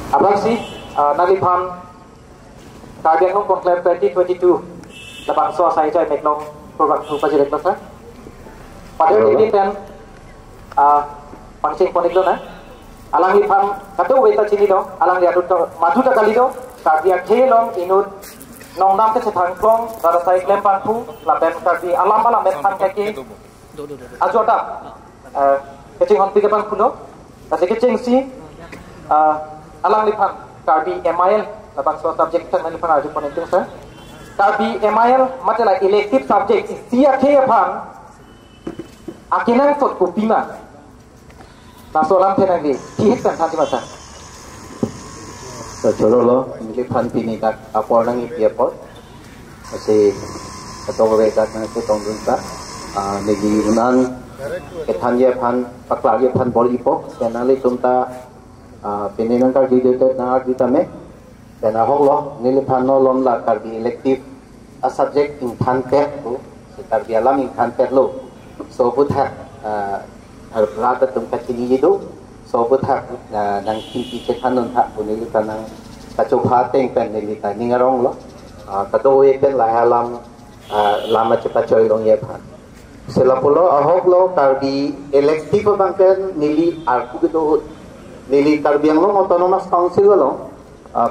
Abang sih nalipan kageng nong konklem 2022 labang so saya cai mek nong program tu pajerek nasa. Padahal ini kan pancing ponik do na. Alang lipan katu weta cini do, alang dia tu maju tak kali do, kagia kelong inut nong nam ke setang klong, rada saya klem pangku, laben kaki alam alam metang kaki. Ajuda, kecing hon tiga pangku do, tapi kecing si alang lipan kabi MIL labang so subject kan lipan aju ponik do sa. Kabi MIL macam elective subject sia ke pan akinang sot kupima. Nasolam tenagi, kihit kan tadi masa. Sejauh lo, ini pan pini tak apa orang ini apa? Masih atau mereka nanti tonggung tak. Negi unan ketanya pan paklagi pan polipo, dan nanti tumta pini nangkar di dekat nangar di tame. Dan ahok lo, nili pan no lom la karbi elective a subject in pan pet tu, karbi alam in pan pet lo. So buta rata tempat ini itu, so buta nang kimpi cekanun tak bunyi kanang kacoba tengpen nili kan ningarong lo, kadoe pen lahalam lama cepat coy long ye pan. Selapulo ahok lo karbi elective bangken nili arku gitu, nili karbi yang lo autonomous council lo,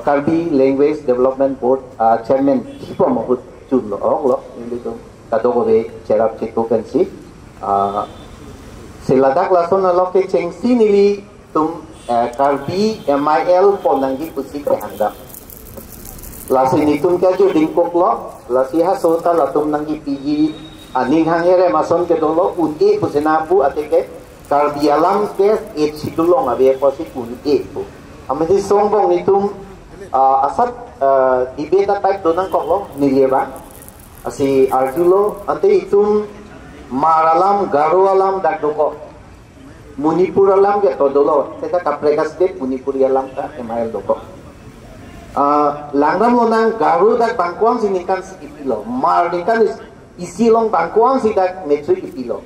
karbi language development board chairman siapa mahut jun lo ahok lo nili tu kadoe cerap citu kan si. Seladak lason alok ke cengsi nili tum karbi MIL ponanggi pusi kehandap. Lasi nitum kajo dingkok lo, lasi hasota latum nanggi pigi aning hangere mason ke dolo unti pusinapu ateke karbi alam ke sidulong abe posi unti pu. Amedi songbong nitum asat dibeta type donang kok lo nileba. Asi arjulo ante itum Maralam, Garo alam dagdoko, Manipur alam ke todolo, kita kapreka state Manipuri alam ka MIL doko. Langram lo nang Garo dak bangkuang sinikan si ipilo, Mar nikan isilong bangkuang si dak metric ipilo.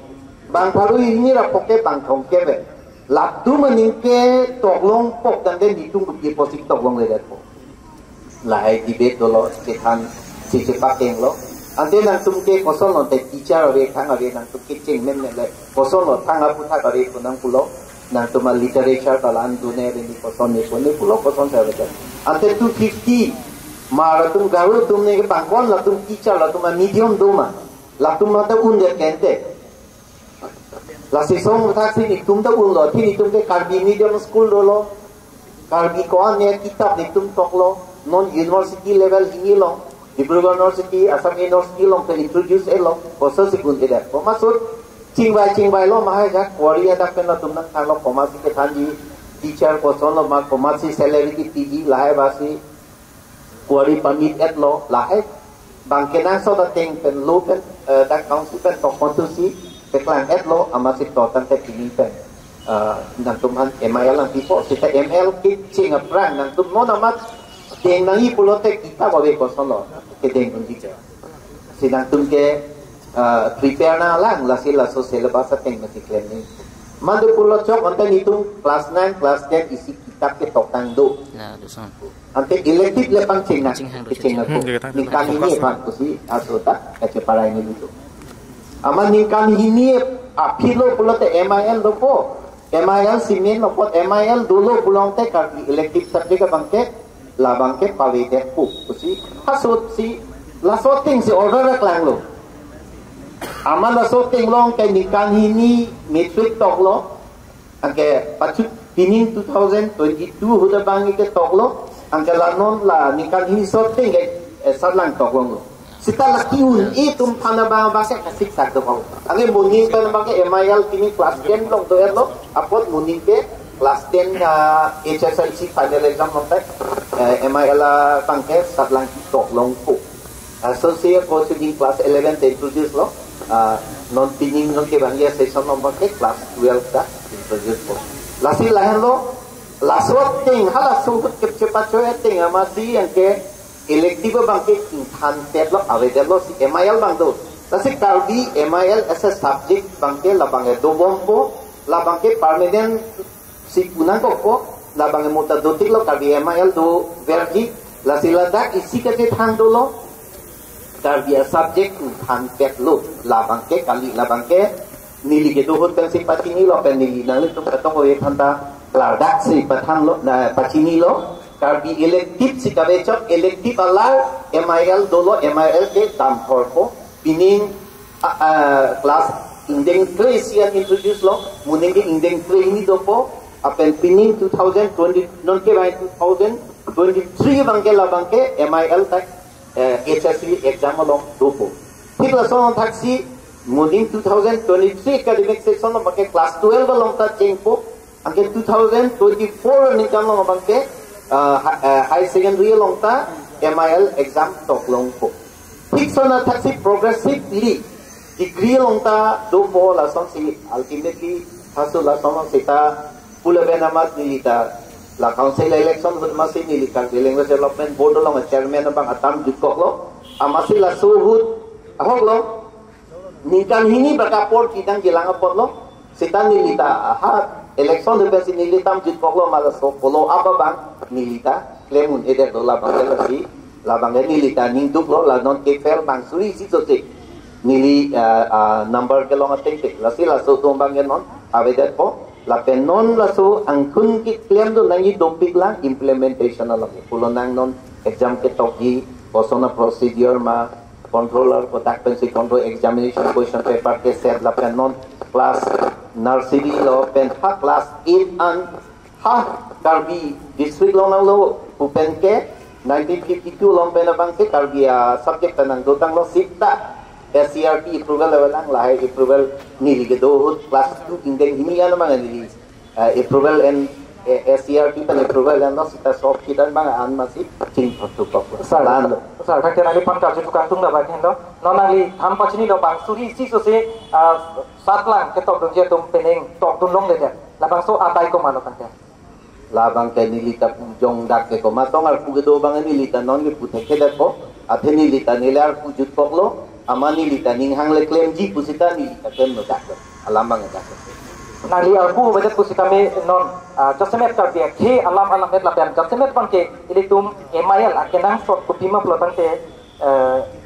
Bang paru ini rapoke bangkong kebe, lakdu meningke toklong pok dan den ditung ke deposit toklong ledat po. Lahai debate dolo setan si cepak lo. Ante nang sumke kosong lo te teacher awe thang awe nang sumke cing men le kosong lo thang apu thak awe punang pulo nang tuma literature talan dune ni kosong ni pulo kosong sa awe. Ante 250 maratum garu tumne ke pangkon la tum teacher la tuma medium doma la tum mata unde kente la sisong thak sini tum ta un lo thini tum ke karbi medium school dolo karbi ko ne kitab ni tum toklo non university level ini lo Dibrugan University, Assam University long to introduce lo, kosa sikun ida. Komasud cingbai lo mahai ja, Korea dak pen lo tumnak thang lo komasi ke thanji teacher koson lo ma komasi salary ki PG lahai basi Korea permit et lo lahai bangkena so da teng pen lo pen dak council pen to kontusi peklang et lo amasi to tan te pinin pen nang tuman MIL ang tipo sita ML ki cing aprang nang tum no namat Deng nangi pulote kita bawa kosong lo, ke deng undi je. Sinang tum ke prepare na lang, lasi laso syllabus teng masih klaim ni. Mandu pulot cok, ante nitung kelas 9, kelas 10 isi kitab ke tokang do. Ante elective lepang cing na, ke cing aku. Nikan ini pan kusi asota keceparai ni itu. Aman nikan ini apilo pulote MIL dopo, MIL simen lopot MIL dulu pulang te karbi elective subject bangke. Labang ke pawite pu kusi hasut si lasoting si order klang lo aman lasoting long ke nikan hini metric tok lo angke pacu pining 2022 huda bangi ke tok lo angke lanon la nikan hini soting ke sadlang tok lo sita laki un itum pana bang bangke kasik sak do angke muning ke bangke MIL kini kelas 10 long to lo apot muning ke kelas 10 HSLC final exam nontek MIL pangke sadlang tok long po. Associate course di class 11 te introduce lo non pining non ke bangya session number ke class 12 ta introduce po. Lasi lahan lo lasot ting hala subut ke cepat coy ting amasi yang ke elective bangke tan te lo awede lo si MIL bang do. Lasi kalbi MIL as a subject bangke la bangke do bombo la bangke permanent si kunang ko labang muta dotik lo karbi MIL do vergi la siladak isi ke thang do lo karbi subject than pet lo labang ke kali labang ke nili ke do hot kan si patini lo pen nili nang tum katong o thanda ladak si patang lo na patini lo karbi elective si kabe chok elective alar MIL do lo MIL ke tam thor ko pining class indeng 3 sian introduce lo muning indeng 3 ini do po apen pining 2020 non ke by 2023 bangke labangke MIL tak HSC exam lo do po tik la son taxi muning 2023 academic section lo bangke class 12 long ta cheng po angke 2024 ni kam lo bangke high secondary long ta MIL exam tok long po tik son taxi progressively degree long ta do po la son si ultimately hasil la son sita pula benamat nilita la council election hud masih nilita language development board lo chairman bang atam jukok lo amasi la suhud ahok lo nikan hini bakapor kitang gilang apot lo sita nilita ha election de besi nilitam jukok lo malas so follow up bang nilita claimun eder do la bang si la bang nilita ning duk lo la non ke fair bang suri si so nili number ke long ating la sila so tumbang non avedet po la penon la so ang kun ki claim do nangi dopik lang implementation na lang pulo nang non exam ke toki posona procedure ma controller occupancy control examination question paper ke set la penon class nursery lo pen ha class 8 an ha karbi district lo nang lo open ke 1952 long pen bang ke karbi subject nang do tang lo sita SCRT approval level lang lahai approval nili ke do class 2 indeng himi ano mga nili approval and SCRT pan approval and no sita soft kitan bang an masih ching photo pop sar kakek nali pan karju tukang tung na ba kendo non nali tham pachini do bang suri si so se sat lang ke tok dong je tum peneng tok dun long de la bang so atai ko mano kan labang ke nilita pujong dak ke ko matong ar pugedo bang nilita non ke puthe ke dak ko athe nilita nilar pujut pok lo amani lita ning hang le claim ji pusita ni kem no dak alamang dak nali albu bajet pusita me non jasemet kar dia ke alam met lapian jasemet pan ke ilitum MIL akenang sot kupima plotang te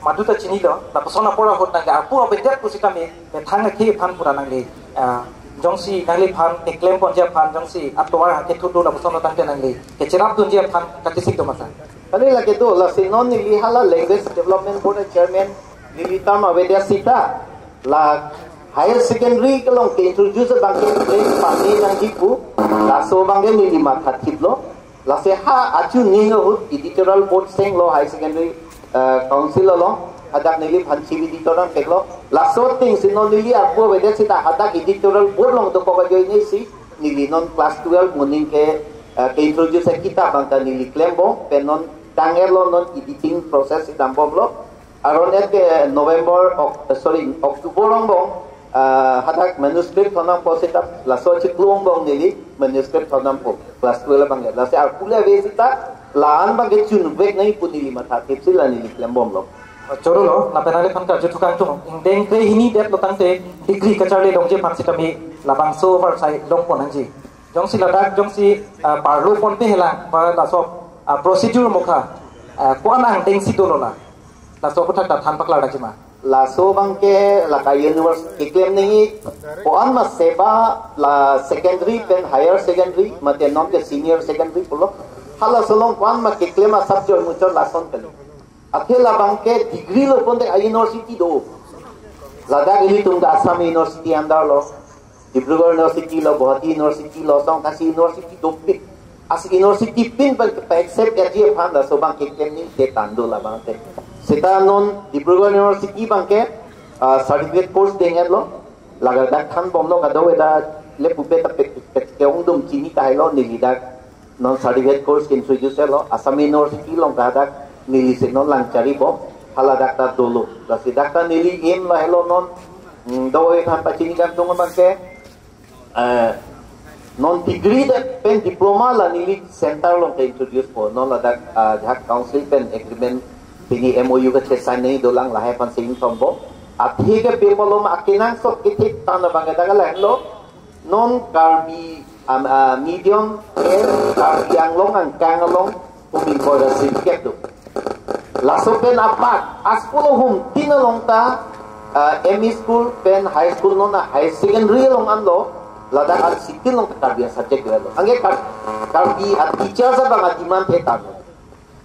maduta chini do la persona pora hot nang albu bajet pusita me thang ke phan pura nang le jongsi nali phan ke claim pon je phan jongsi atwar ke thudu la persona tang te nang le ke cherap dun je phan katisik do masa ani la ke do la sinon ni hala language development board chairman nilitam avedya sita la higher secondary kalong ke introduce bangke pani nang jipu la so bangke nilima khatip lo la se ha achu ningo hut editorial board seng lo high secondary council lo adak nili phanchi editorial peklo la so ting sinon nili apu avedya sita adak editorial board long to ko joi ni si nili non class 12 morning ke introduce kita bangka nili klembo penon tanger lo non editing process idambom lo aron ke November October longbong hadak manuscript thonam po sita la so chi longbong nili manuscript thonam po class 12 bang la se akula vesita laan bang chun vek nai punili matha tipsila nili klembom lo choro lo na penale phan ka jutu kang tung indeng te hini det lo tang te degree ka charle dong je phaksita mi labang so var sai dong pon anji jong si ladak jong si parlo pon te hela pa la so procedure mokha ko anang deng si do la la so putak ta than pakla dakima la so bangke la ka university claim ni ko an ma seba la secondary pen higher secondary mate non ke senior secondary pulo hala solong kwan ma ke claim subject muchor la son pen akhela bangke degree lo pon de university do la da gili tum da Assam university andar lo Dibrugarh university lo Guwahati university lo song kasi university do pik as university pin ban ke accept ya phan da so bangke claim ni de tando la bangte sita non Dibrugarh University bangke certificate course dengen lo laga dak khan bom lo kado eda le pupe ta keong dum chini tai lo nili dak non certificate course introduce lo Assam University lo dak nili se non langchari bo hala dak ta dolo la si dak ta nili em lo hello non do e khan pa chini dak dong bangke non degree dak pen diploma la nili center lo introduce po non la dak jak council pen agreement Pini MOU ka chesan ni dolang lahai pan sing tombo athi ke people lo akinang so kitik tan bang da la lo non karbi medium yang long ang kang long humin ko da certificate do laso pen apat askulo hum tinalong ta ME school pen high school no na high secondary long anlo lada at sitil long tarbiya subject lo angge karbi at teacher sa bang demand eta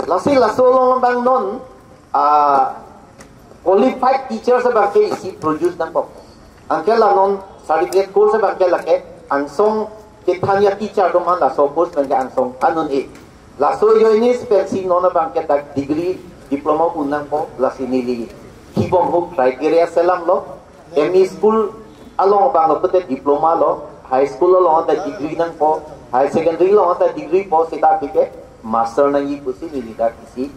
lasi laso long bang non qualified teacher sa bang ke isi produce nang po angke la non certificate course sa bang ke lake ansong kitanya teacher do man laso course bang ke ansong anon e laso yo ini spesi non bang ke tak degree diploma unang po lasi nili kibom hook criteria selam lo ME school along bang lo pete diploma lo high school lo ta degree nang po high secondary lo ta degree po sita pike master nang yi pusi nili da kisi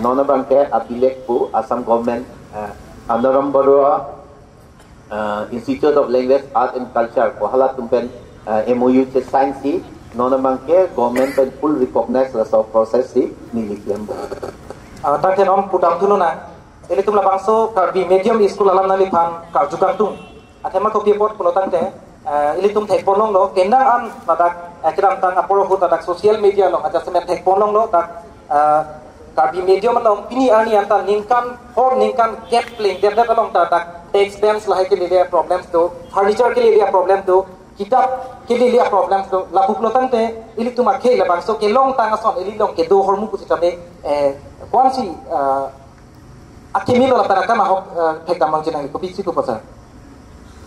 non bang ke apilek po Assam government Anaram Barua Institute of Language Art and Culture ko hala tumpen MOU che science si non bang ke government pen full recognize la so process si nili klembo ta ke nom putam tuluna ini tumla bangso karbi medium school alam nali pan kar jukang tung athema ko pipot pulotang te ili tum thek ponong lo kendang an badak akram tang aporo hu tadak social media lo aja semet thek ponong lo tak karbi medium lo pini ani anta ningkan hor ningkan gap pling der der long tadak expense lah ke liya problems to furniture ke liya problem to kitab ke liya problems to la pulotang te ili tum akhe la bangso ke long tang ason ili long ke do hormu ku sitabe kwansi akimilo la tanaka ma hok thekam mang jinang ko bisi ko pasar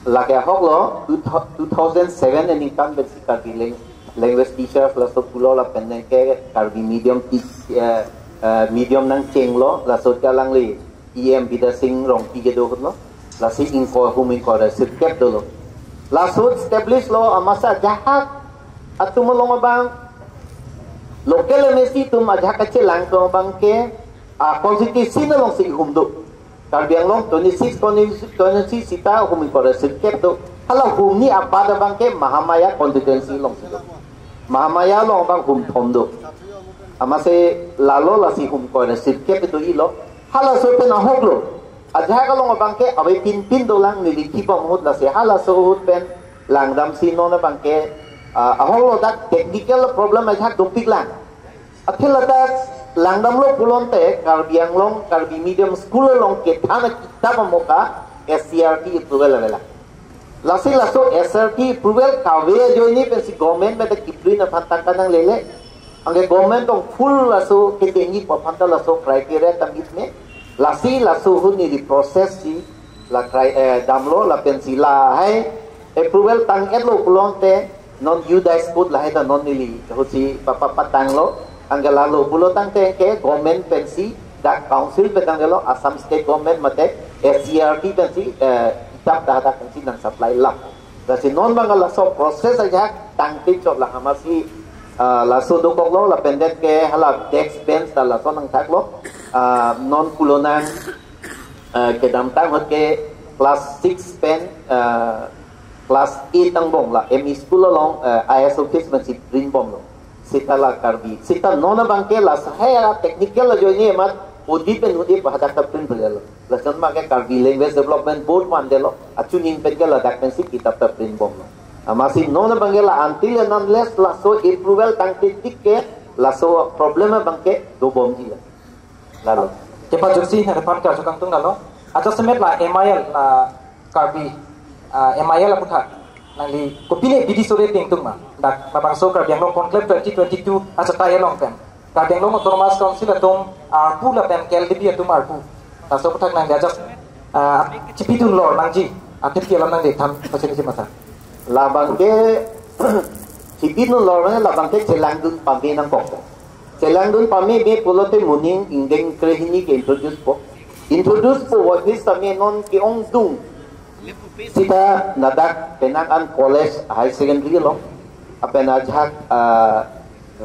lage hok lo 2007 and income basic language teacher la so pulo la penden ke karbi medium medium nang cheng lo la so ka lang li em bida sing rong ti ge do lo la si info humi ko da certificate do lo la so establish lo amasa jahat atumolong bang local mesi tum ajak kecil lang to bang ke constitution long si humdo karbiang long 26 sita humi ko certificate do hala humni apada bang ke mahamaya constituency long si mahamaya long bang hum thomdo amase lalo la si hum ko certificate do ilo hala so pe na hoklo ajha ka long bang ke abai pin do lang ni likhi bam hot la se hala so hot pen langdam si no na bang ke aholo dak technical problem ajha dopik lang akhil ta langdam lo pulonte karbiang long karbi medium school long ke thana kitab moka SCRT approval avela lasi laso SCRT approval kawe joini pensi government me the kipri na phanta kanang lele ange government tong full laso ke tengi phanta laso criteria tamit me lasi laso huni di process si la damlo la pensi la hai approval tang etlo pulonte non you dice put la heta non nili hosi papa patang lo angela lo pulo tang te ke government pensi da council petangelo Assam state government mate SCRT pensi kitab da pensi nang supply la dasi non bangala so process aja tang ti chot la hamasi la so do lo la pendet ke hala tax bench da la so nang tak lo non pulo nang ke dam tang hot ke class 6 pen class 8 tang bong la ME school long ISO office pensi green bom lo sita la karbi sita nona bangke la sahaya technical jo ni mat udip bahada ta print belo la san ma ke karbi language development board man delo achunin pedga la dak pensi kitab ta print bom amasi nona bangke la until and unless la so approval tang tik ke la so problem bangke do bom ji la lo ke pa jursi harapan ka jukang tung dalo aja semet la MIL la karbi MIL la putha nali kopile bidi sore ting tung ma dak mabangso karbiang long conclave 2022 asa tayo long pen karbiang long autonomous council atum arpu la pen KLDB atum arpu taso putak nang jajas cipitun lor nangji akhir ki alam nang de tham facility masa labang ke cipitun lor ne labang ke celangdun pagi nang pok celangdun pami be polote muning indeng krehini ke introduce po what is tami non ki ong dung sita nadak penangan college high secondary long apen ajak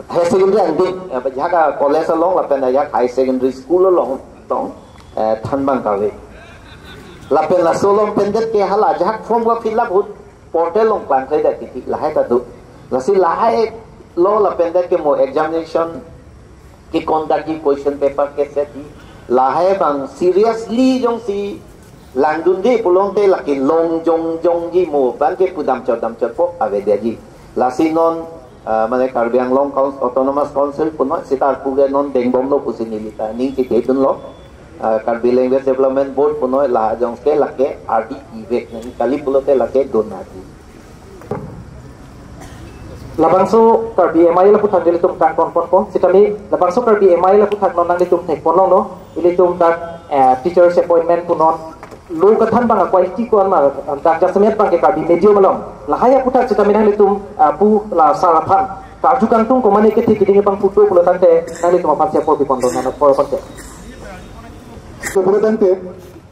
high secondary andin ajak college long apen ajak high secondary school long tong thanbang kawe lapen la solong pendet ke hala ajak form ga fill up hut portal long plan khai da ti la hai ta du lasi la hai lo la pendet ke mo examination ki conduct ki question paper ke set la hai bang seriously jong si langdun di pulong te lakin long jong ji mo ban ke pudam chot po ave dia ji lasi non mana Karbi Anglong Autonomous Council puno sitar puga non dengbom lo pusinilita ning kitedun lo Karbi Language Development Board puno la jong ke lake RD event ning kali pulote lake donati labangso Karbi MI la putang dilitum kan pon ko sikali labangso Karbi MI la putang non nang litum tek pon no ilitum tak teachers appointment punon lu kathan bang akwai ti ko ma tak jasmet bang ke Karbi medio malom lahaya putak cita minang litum pu la sarapan kaju kantung ko mane ke ti bang putu pulo tante nang litum apa siapa di pondok nang por ponte pulo tante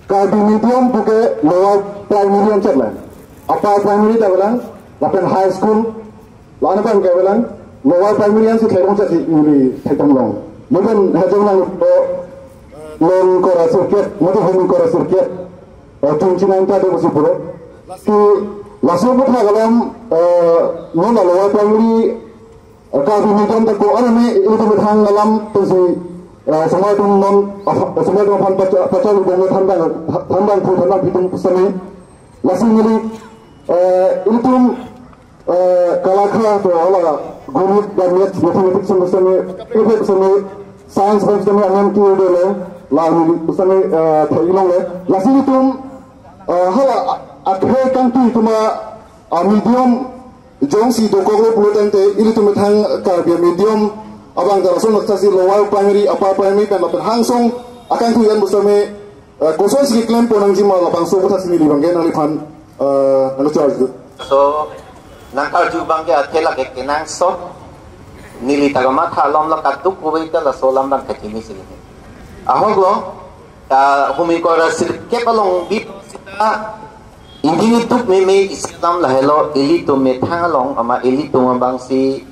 Karbi medium puke lower primary and chapman upper primary tawalang lapen high school lana pang kawalang lower primary and sikherong sa ni thaitam long mudan hajong lang to long ko rasurket mudan home ko rasurket tungchinan ta de musipuro tu laso butha galam non la lower primary Karbi medium ta ko aname itu bethang galam tu si semua tu non semua tu pan pacar bong thandang pu thandang bitung pusami laso ni itu kalakha to ala guru dan mathematics samsame itu samsame science samsame angan ki dele la ni samsame thailong le laso itu hala akhe kan tu tuma medium jongsi do ko pulo tante ini tu thang Karbi medium abang da rasul nakasi lower primary upper primary dan lapan hangsong akan tu yan bersama kosong si klaim ponang jima lapang so buta sini libang gen alifan anu charge so nangkal jubang ke athela ke kenang so nili tagama thalom la katuk kuwaita la solam bang kachimi sini ahoglo humi ko rasil ke palong bip ini tuk meme Islam lah hello eli tu methalong ama eli tu bang si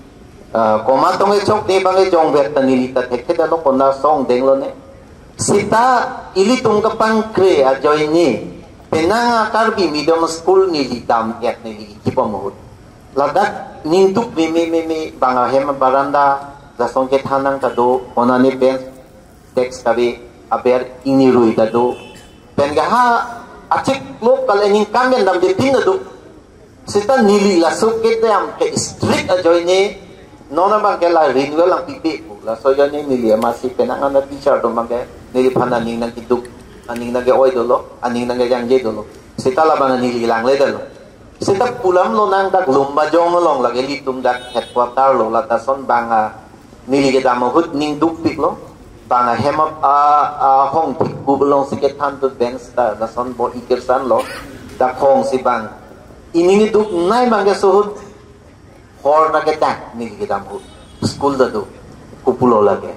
koma tong chok de bang jong vet tanili ta thek da lo kona song deng lo ne sita eli tung ka pang kre a join ni penanga Karbi medium school ni litam et ni kipamut ladak nintuk meme bang hem baranda la song ke thanang ka do onani ben text kabe aber ini rui ka do penga ha acik lo kalau ingin kangen dalam depan itu, kita nili lah so kita yang ke strict aja ini, nona bang kela renewal yang pipi, lah so ini nili masih penangan ada teacher tu bang nili pana ning nang hidup, aning nang oi dulu, aning nang yang je dulu, kita lah bang nili lang le dulu, kita pulang lo nang dak lomba jong lo lagi litum dak headquarter lo, lah tason bang nili kita mau hut ning dupik lo. Bang hemap hong tiku belong sikit hantu bench ta nason bo ikirsan lo da hong si bang ini duk nai bang ke suhut hor na kita ni kita mu school da do kupulo lagi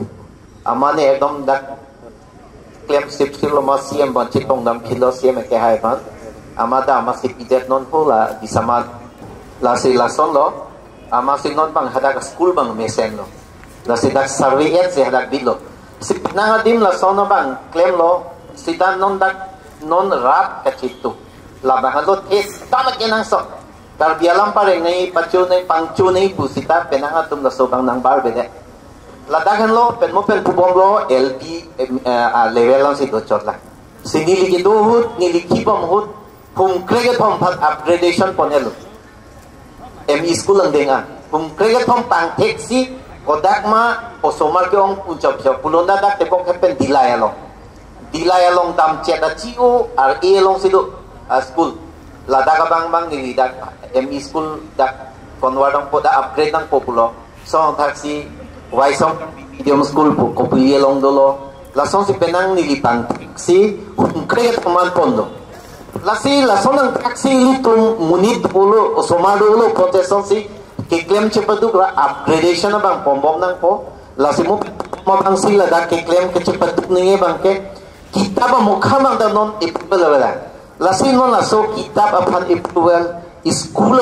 amane ekdom da klem sip lo masiem ban chitong dam philo siem ke hai ban amada masih pijet non hola di sama lasi lason lo amasi non bang hada school bang mesen lo lasi dak survey se hada bilo si nangadim la sono bang claim lo sita non rap kacitu labahan lo tes tamak yang so Karbi alam pare ngai pacu nai pangcu nai pusita penangatum la sobang nang bar bede ladagan lo pen mo pen pubom lo LB level lang si doctor la sinili ki dohut nili kipam hut hum kreget hom phat upgradation ponelo ME school ang denga hum kreget hom pang taxi kodak ma osomar ke ong ucap pulonda dak tepok hepen dilay along tam chat achiu ar e long sidu school lada ka bang ni dak ME school dak konwar dong poda upgrade nang populo song taxi wai song medium school ko pili long dolo la song si penang ni lipang taxi create command pondo la song ng taxi litum munit pulo osomar dolo protection si ke claim cepat la upgradation bang pom nang po lasi mo bang sila da ke claim ke cepat ninge bang ke kitab mukha bang da non ipul wala lasi non la so kitab apan ipul school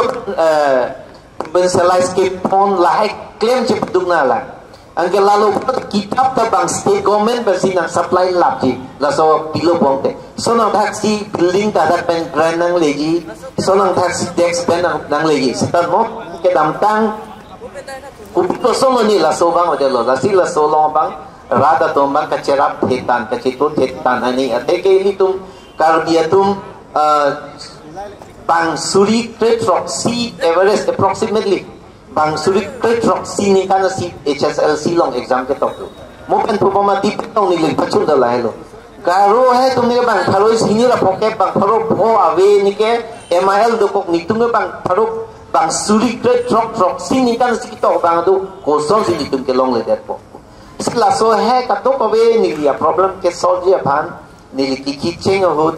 bensalais ke pon la claim cepat na la angke lalu kitab ta bang state government versi nang supply lab ji la so pilo bong te so nang taxi building ta da pen grand nang legi so nang taxi desk pen nang legi setan mo ke damtang kupito solo ni la so bang odelo la si la so long bang rada to bang kacerap hetan kacitut hetan ani ate ke litum karbiatum bang suri trade from sea Everest approximately bang sulit petrok sini kan si HSLC long exam ke tok lu mo pen pu ma di tong ni ling pachun da lai lo garo hai tum ni bang pharo sini la poke bang pharo pho ave ni ke MIL do kok ni tum bang pharo bang sulit petrok sini kan si tok bang do ko son si tum ke long le det po sila so hai ka to ave ni ya problem ke solve ya pan ni ki cheng ho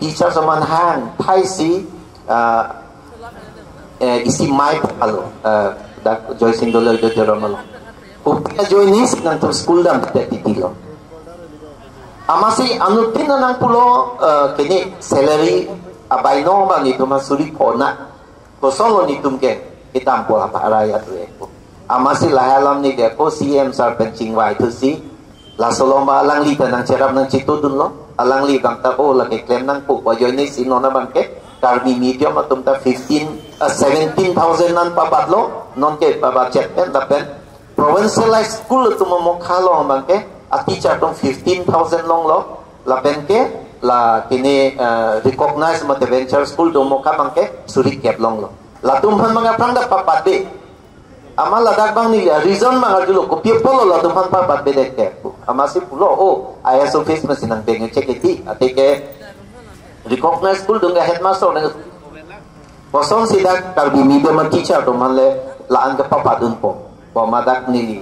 teacher saman hang thai si isi mai palo dak joy sindolo do joromalo upia joy nis nang to school dam tetitilo amasi anutin nang pulo kini salary abaino bang itu masuri pona kosong ni tumke hitam pola pa raya tu eko amasi lahalam ni de ko CM sar pencing wai tu si la solomba alang li nang cerap nang citu dun lo alang li bang ta o la ke klem nang pu wa joy nis inona bang ke karbi medium atum ta 17,000 nan papat lo non ke papat chat pen dapen provincial school tu mo khalo bang ke a teacher tong 15,000 long lo la pen ke la kini recognize mat venture school do mo ka bang ke suri kep long lo la tum han mga prang da papat be amal la dak bang ni reason mang arjulo ko people la tum han papat be de ke amasi pulo o IS office masinang beng check iti atike recognize school dunga headmaster nang kosong sidak karbi medium teacher to manle laan ka papadun po madak ni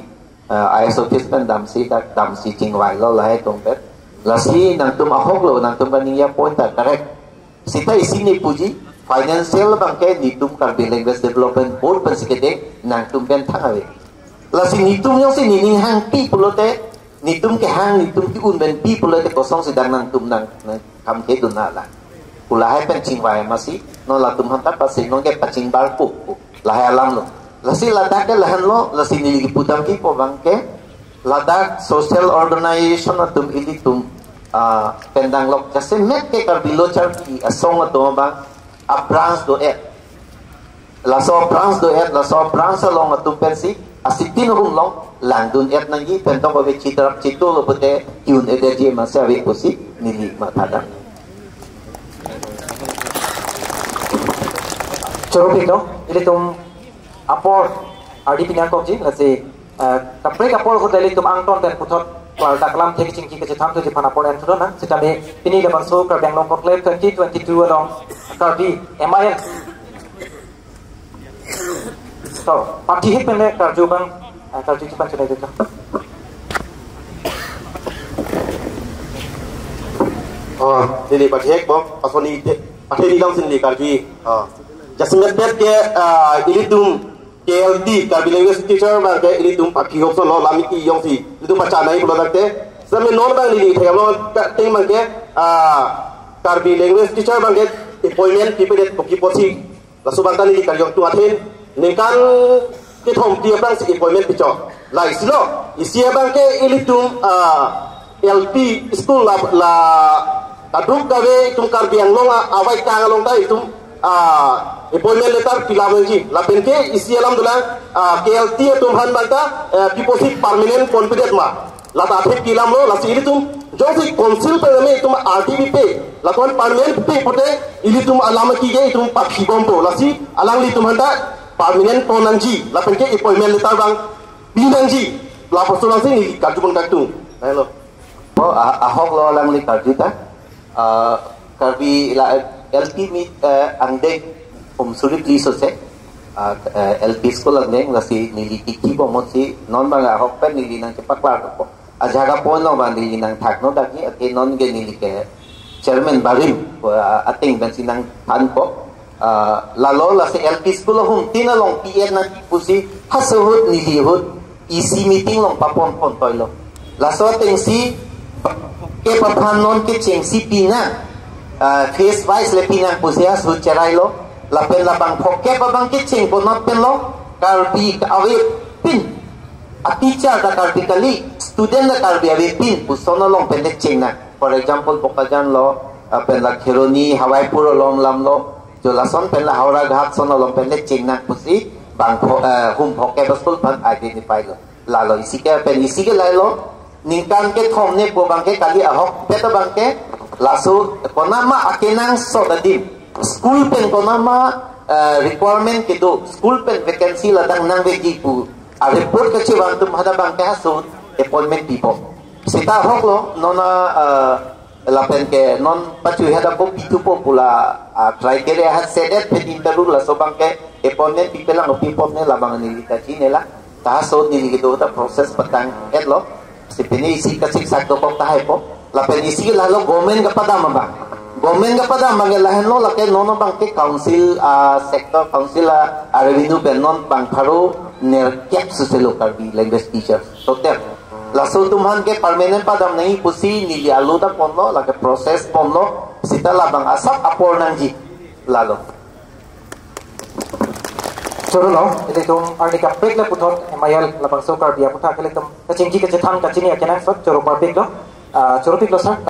IS office pen dam si chingwai lo lai tong pet lasi nang tum ahok lo nang tum kaniya point correct sita isini puji financial bang ke ni tum karbi language development board pen sikede nang tum pen thangawe lasi ni tum yang si ni hang pi pulote ni tum ke hang ni tum ki un ben pi pulote kosong sidang nang tum nang kam ke dunala ulahai pencing wai masih no la tum hantar pasi no ke pencing barpu lahai alam lo lasi ladak ke lahan lo lasi ni putam ki po bangke ladak social organization atum ili tum pendang lok jase met ke kar bilo char ki asong atum bang a branch do et la so branch do et la so branch long atum pensi asitin hum long landun et nangi pentong ko ve chitrap chitu lo pute yun ederji masa ve posi nili matada Chorobik no, ili tum apor ardi pinang kok ji, lasi kapre apor ko dali tum angton dan putot wal daklam theki chingki ke tham tu ji phana por en thro na sita me pini le bangso ka bang long kok le 2022 along karbi MIL so parti hit pen le karju bang karju ji pan chunai de Jadi parti hit bom asoni parti di dalam sini karju Jasmet bet ke ilitum KLD karbi language teacher bang ke ilitum paki hok so lo lami ki yong si ilitum baca nai pulo dakte sami non bang lili thayam lo ting bang ke karbi language teacher bang ke appointment pipedet poki posi la subanta lili kar yong tu athin nekan ke thom ti bang si appointment picho lai silo isi bang ke ilitum LP school la kaduk gawe tum karbi yang long awai tang long ta itum appointment letter pilawan ji lapen ke isi alhamdulillah KLT tumhan banta deposit permanent confident ma lata thik pilam lo lasi ini tum jo si council pe me tum RTP pe laton permanent pe pote ini tum alama ki ge tum pakhi bompo lasi alang li tum handa permanent tonanji lapen ke appointment letter bang binanji la postulan sing ni karjubang taktu hello ahok lo alang li karjuta karbi la LP meet angdeng suri please se LP school angdeng lasi nili kiki bomon si non banga hok pen nili nang cepak ko ajaga pono ban nili nang thakno dagi ate non ge nili ke chairman barim ating ben sinang than ko lalo lasi LP school hum tinalong PN na pusi hasuhut nili hut isi meeting long papon pon toilo laso teng si ke paphan non ke cheng si pina face wise le pinang pusia su cherailo la pen la bang phoke pa bang kitching ko not pen lo karbi awe pin a teacher da karbi kali student da karbi awe pin pusono long pen ching na for example pokajan lo pen la khironi hawai puro lom lam lo jo la son pen la haura ghat sono long pen ching na pusi bang hum phoke pa school pan identify lo la lo isike pen isike lai lo ningkan ke thom ne ko bang ke kali ahok peto bang ke lasu konama akenang so dadim school pen konama requirement gitu school pen vacancy ladang nang vegi pu a report ka chiwang tum hada bang ka so appointment people sita hok lo nona lapen ke non pacu hada po pitu po pula criteria hat sedet pedin taru la so bang ke appointment people lang people ne labang ni kita chinela ta so ni gitu ta process patang et lo sipini isi ka sik sak to po ta hai po lapen isi la lo government ka padam ba government ka pada mangelahan lo lake nono bang ke council sector council revenue ben non bang pharo ner cap suselo karbi language teacher so ter laso tumhan ke permanent padam nahi pusi ni alu ta ponlo lake process ponlo sita la bang asap apor nangji lalo choro lo ile tum arni ka pek la puthon mayal labang so karbi aputha kele tum kachingji ke chethang kachini akena sot choro par pek lo choro pek lo sir